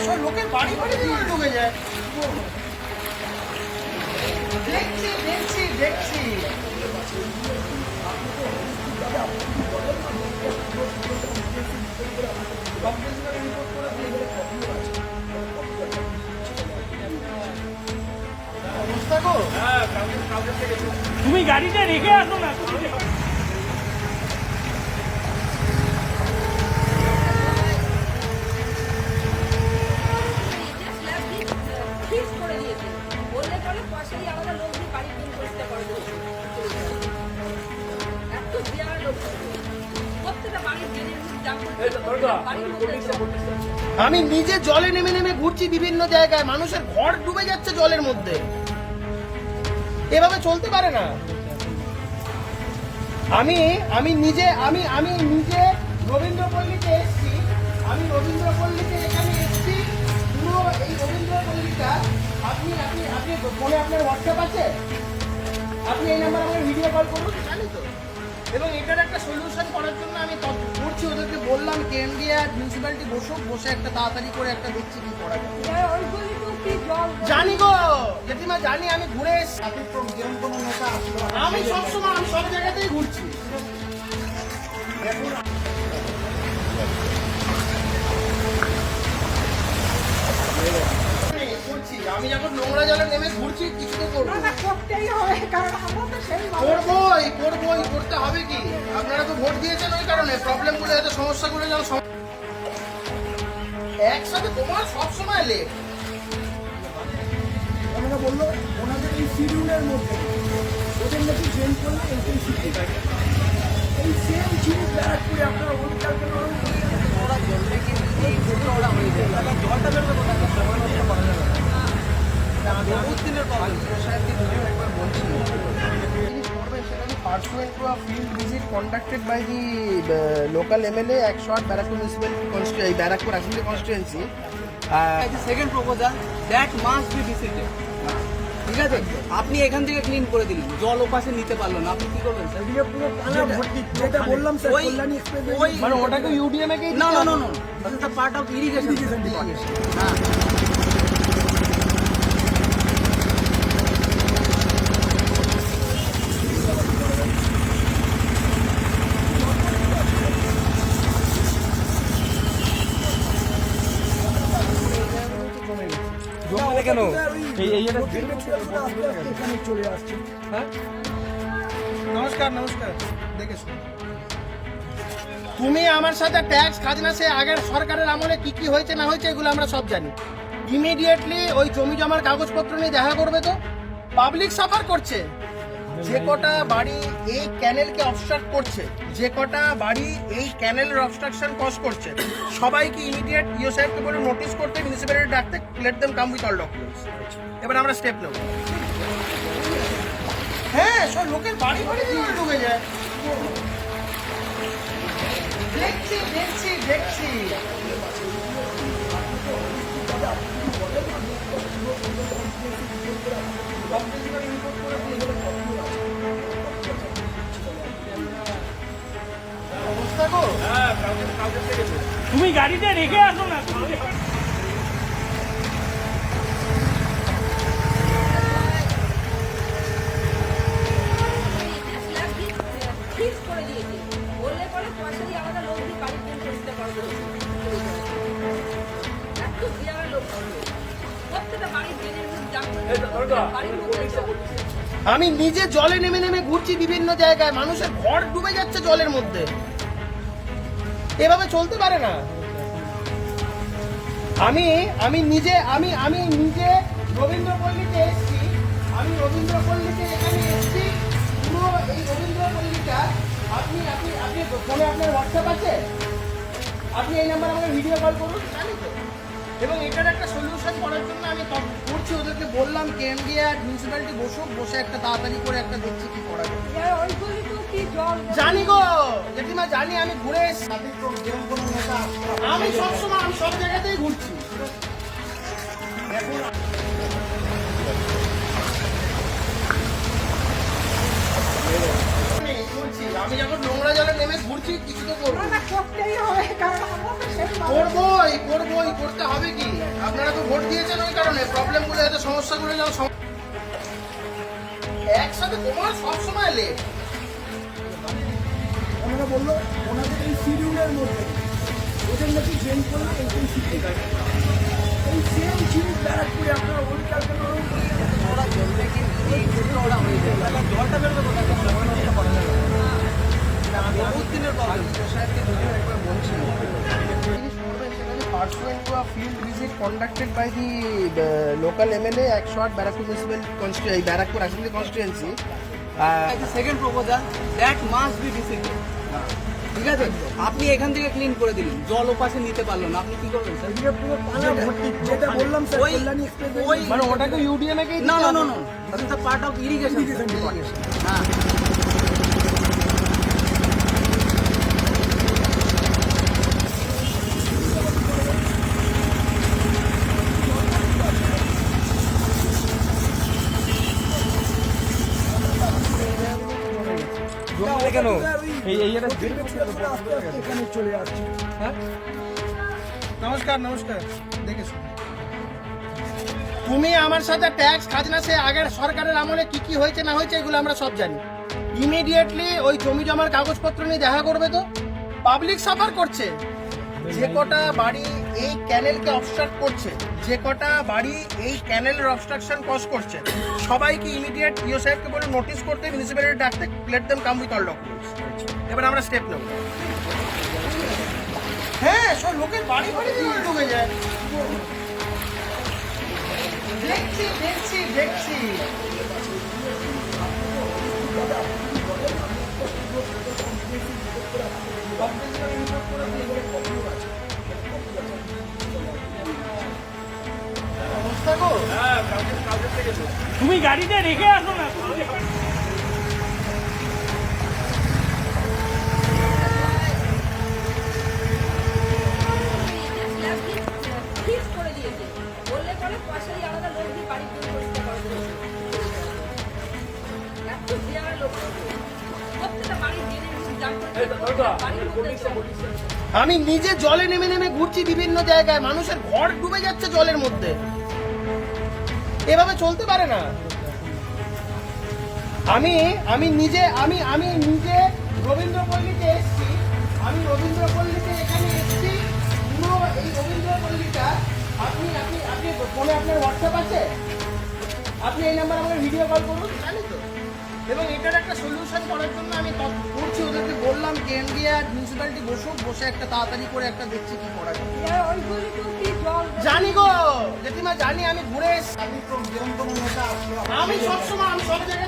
সব লোকের বাড়ি বাড়ি জল ঢুকে যায়। দেখছি দেখছি দেখছি অবস্থা গো। তুমি গাড়িটা রেখে আসো না। আমি নিজে জলে নেমে নেমে ঘুরছি বিভিন্ন জায়গায়, মানুষের ঘর ডুবে যাচ্ছে জলের মধ্যে। এভাবে চলতে পারে না। আমি নিজে রবীন্দ্রপল্লীতে এসেছি। আমি রবীন্দ্রপল্লীতে এখানে এসেছি। পুরো এই রবীন্দ্রপল্লীটা আপনি আপনি আপনি ফোনে আপনার হোয়াটসঅ্যাপ আছে? আপনি এই নাম্বার আমাকে ভিডিও কল করুন, জানি তো। এবং এটার একটা সলিউশন করার জন্য আমি করছি, ওদেরকে বললাম কেএমডি আর মিউনিসিপ্যালিটি বসে একটা তাড়াতাড়ি করে একটা দেখছি কি করা যায়। জানি গো জেঠিমা, জানি। আমি ঘুরে এসেছি। আমি সবসময় আমি সব জায়গাতেই ঘুরছি। আমি যখন নোংরা জলে নেমে ঘুরছি কিছু তো করবো, করবোই, করতে হবে কি? আপনারা তো ভোট দিয়েছেন ওই কারণে। প্রবলেমগুলো এত সমস্যাগুলো যেন একসাথে তোমার সবসময় লেট। ওনারা বললো ওনাদের এই শিডিউলের মধ্যে ওদের নাকি চেঞ্জ করলে এই সেম জিনিস ব্যারাকপুরে আপনারা ওইটার জন্য ওরা জললে কি ওরা হয়ে যায় জলটা বেরোবে কোথায় করা যাবে না। বহুত দিনের প্রবলেম সাহেবকে ভিডিও একবার বলছিল pursuant to a field visit conducted by the local MLA at short Barakpur municipal Barakpur assembly constituency. the second proposal that must be decided. ঠিক আছে, আপনি এখান থেকে ক্লিন করে দিলেন, জল ওপাশে নিতে পারলো না, আপনি কি করবেন স্যার? যেটা বললাম স্যার, কল্যাণী এক্সপ্রেস মানে ওটাকে ইউডিএম এ না না না না, this is the part of irrigation department. হ্যাঁ, কেন চলে আসছে। হ্যাঁ, নমস্কার নমস্কার। দেখেছো তুমি আমার সাথে ট্যাক্স খাজনা সে আগের সরকারের আমলে কি কি হয়েছে না হয়েছে এগুলো আমরা সব জানি। ইমিডিয়েটলি ওই জমি জমার কাগজপত্র নিয়ে দেখা করবে। তো পাবলিক সাফার করছে, যে কটা বাড়ি এই ক্যানেলকে অবস্ট্রাক্ট করছে, যে কটা বাড়ি এই ক্যানেলের অবস্ট্রাকশন কজ করছে, সবাইকে ইমিডিয়েট ইও সাহেবকে বলে নোটিশ করতে, মিউনিসিপ্যালিটি ডাকতে, let them come with all documents. এবার আমরা স্টেপ নেব। হ্যাঁ, সব লোকের বাড়ি বাড়ি জল ঢুকে যায়। দেখছি দেখছি দেখছি অবস্থা গো। তুমি গাড়িটা রেখে আসো না। আমি নিজে জলে নেমে নেমে ঘুরছি বিভিন্ন জায়গায়, মানুষের ঘর ডুবে যাচ্ছে জলের মধ্যে। এভাবে চলতে পারে না। আমি নিজে রবীন্দ্রপল্লীতে এসেছি। আমি রবীন্দ্রপল্লীতে এখানে এসেছি। পুরো এই রবীন্দ্রপল্লীটা আপনি আপনি আপনি ফোনে আপনার হোয়াটসঅ্যাপ আছে? আপনি এই নাম্বার আমাকে ভিডিও কল করুন, জানি তো। এবং এটার একটা সলিউশন করার জন্য আমি করছি, ওদেরকে বললাম কেএমডি আর মিউনিসিপ্যালিটি বসে একটা তাড়াতাড়ি করে একটা দেখছি কি করা যায়। জানি গো জেঠিমা, জানি। আমি ঘুরে এসেছি। আমি সবসময় আমি সব জায়গাতেই ঘুরছি। আমি যখন নোংরা জলে নেমে ঘুরছি কিছু তো করবো, করবোই। করবোই, করতে হবে কি? আপনারা তো ভোট দিয়েছেন ওই কারণে প্রবলেমগুলো এত সমস্যাগুলো যেন একসাথে তোমার সবসময় লেট। ওনারা বললো ওনাদের এই শিডিউলের মধ্যে ওদের নাকি জেন করলে এইটাই শিখতে পারে এই সেম জিনিস ব্যারাকপুরে আপনারা ওই কালকে ওরা বলবে কি এই জন্য ওরা হয়ে যায় জলটা বেরোবে কোথায় বহুত দিনের প্রবলেম সাহেবকে যদিও একবার বলছিলাম জিনিস করবেন সেখানে pursuant to a field visit conducted by the local MLA 108 Barakpur municipal constituency, Barakpur Assembly constituency. Second proposal that must be decided ঠিক আছে আপনি এখান থেকে ক্লিন করে দিলেন জল ওপাশে নিতে পারলো না আপনি কি করবেন স্যার পুরো পানা ভর্তি যেটা বললাম স্যার ওই- কল্যাণী এক্সপ্রেস ওই মানে ওটাকে ইউডিএম একেই না না না না that is the part of irrigation হ্যাঁ কেন এই এটা আস্তে আস্তে এখানে চলে আসছে নমস্কার নমস্কার দেখেছো তুমি আমার সাথে ট্যাক্স খাজনা সে আগের সরকারের আমলে কি কি হয়েছে না হয়েছে এগুলো আমরা সব জানি ইমিডিয়েটলি ওই জমি জমার কাগজপত্র নিয়ে দেখা করবে তো পাবলিক সাফার করছে যে কটা বাড়ি এই ক্যানেলকে অবস্ট্রাক্ট করছে যে কটা বাড়ি এই ক্যানেলের অবস্ট্রাকশন কজ করছে সবাইকে ইমিডিয়েট ইও সাহেবকে বলে নোটিশ করতে মিউনিসিপ্যালিটি ডাকতে let them come with all documents এবার আমরা স্টেপ নেব হ্যাঁ সব লোকের বাড়ি বাড়ি দিয়ে ডুবে যায় দেখছি দেখছি দেখছি অবস্থা গো তুমি গাড়িটা রেখে আসো না ফিক্স করে দিয়েছে বললে পরে পয়সাই আলাদা লোক দিয়ে বাড়ি তৈরি করতে পারবে এত দেওয়ার লোক প্রত্যেকটা বাড়ির জেনে দাম বাড়ির মধ্যে আমি নিজে জলে নেমে নেমে ঘুরছি বিভিন্ন জায়গায় মানুষের ঘর ডুবে যাচ্ছে জলের মধ্যে এভাবে চলতে পারে না আমি আমি নিজে আমি আমি নিজে রবীন্দ্রপল্লীতে এসেছি আমি রবীন্দ্রপল্লীতে এখানে এসেছি পুরো এই রবীন্দ্রপল্লীটা আপনি আপনি আপনি ফোনে আপনার হোয়াটসঅ্যাপ আছে আপনি এই নাম্বার আমাকে ভিডিও কল করুন জানি তো এবং এটার একটা সলিউশন করার জন্য আমি করছি ওদেরকে বললাম যে এনডিএ আর মিউনিসিপ্যালিটি বসুক বসে একটা তাড়াতাড়ি করে একটা দেখছি কি করা যায় ওইগুলি তো কি জল জানি গো জেঠিমা জানি আমি ঘুরে এসেছি আমি সবসময় আমি সব জায়গায়